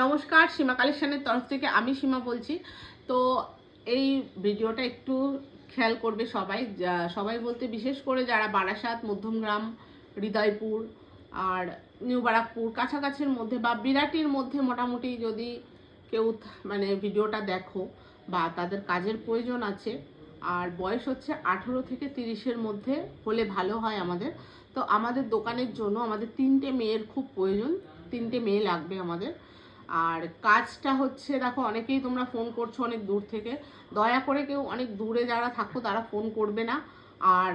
নমস্কার, সীমা কালেকশনের তরফ থেকে আমি সীমা বলছি। তো এই ভিডিওটা একটু খেয়াল করবে সবাই, সবাই বলতে বিশেষ করে যারা বারাসাত, মধ্যমগ্রাম, হৃদয়পুর আর নিউ বারাকপুর কাছাকাছির মধ্যে বা বিরাটির মধ্যে মোটামুটি যদি কেউ মানে ভিডিওটা দেখো বা তাদের কাজের প্রয়োজন আছে আর বয়স হচ্ছে 18 থেকে 30-এর মধ্যে হলে ভালো হয় আমাদের। তো আমাদের দোকানের জন্য আমাদের 3টে মেয়ের খুব প্রয়োজন, 3টে মেয়ে লাগবে আমাদের। আর কাজটা হচ্ছে, দেখো অনেকেই তোমরা ফোন করছো অনেক দূর থেকে, দয়া করে কেউ অনেক দূরে যারা থাকো তারা ফোন করবে না। আর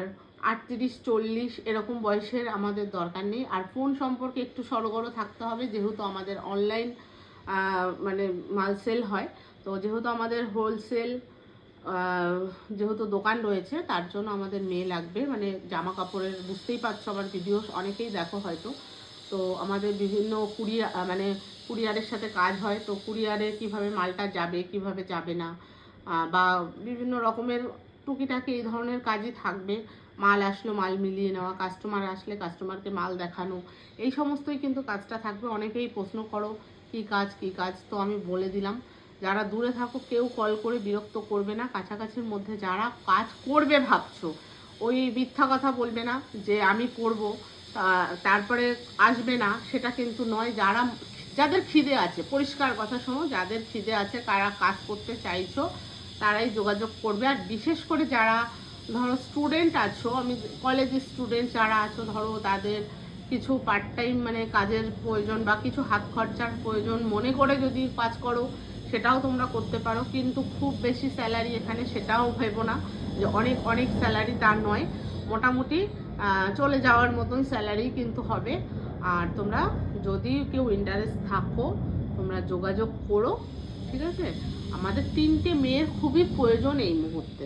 38-40 এরকম বয়সের আমাদের দরকার নেই। আর ফোন সম্পর্কে একটু সড়গড় থাকতে হবে, যেহেতু আমাদের অনলাইন মানে মাল সেল হয়। তো যেহেতু আমাদের হোলসেল যেহেতু দোকান রয়েছে, তার জন্য আমাদের মেয়ে লাগবে। মানে জামা কাপড়ের বুঝতেই পারছো, আমার ভিডিও অনেকেই দেখো হয়তো। তো আমাদের বিভিন্ন কুরিয়ারের সাথে কাজ হয়। তো কুরিয়ারে কিভাবে মালটা যাবে, কিভাবে যাবে না, বা বিভিন্ন রকমের টুকিটাকি এই ধরনের কাজই থাকবে। মাল আসলো মাল মিলিয়ে নেওয়া, কাস্টমার আসলে কাস্টমারকে মাল দেখানো, এই সমস্তই কিন্তু কাজটা থাকবে। অনেকেই প্রশ্ন করো কী কাজ, তো আমি বলে দিলাম। যারা দূরে থাকো কেউ কল করে বিরক্ত করবে না। কাছাকাছির মধ্যে যারা কাজ করবে ভাবছো, ওই মিথ্যা কথা বলবে না যে আমি করব তারপরে আসবে না, সেটা কিন্তু নয়। যাদের খিদে আছে, পরিষ্কার কথা শোনো, যাদের খিদে আছে, কারা কাজ করতে চাইছো তারাই যোগাযোগ করবে। আর বিশেষ করে যারা ধরো স্টুডেন্ট আছো, আমি কলেজের স্টুডেন্ট যারা আছো, ধরো তাদের কিছু পার্ট টাইম মানে কাজের প্রয়োজন বা কিছু হাত খরচার প্রয়োজন মনে করে যদি কাজ করো, সেটাও তোমরা করতে পারো। কিন্তু খুব বেশি স্যালারি এখানে সেটাও ভেবো না যে অনেক অনেক স্যালারি, তার নয়। মোটামুটি চলে যাওয়ার মতন স্যালারি কিন্তু হবে। আর তোমরা যদি কেউ ইন্টারেস্ট থাকো তোমরা যোগাযোগ করো, ঠিক আছে? আমাদের 3টে মেয়ের খুবই প্রয়োজন এই মুহূর্তে।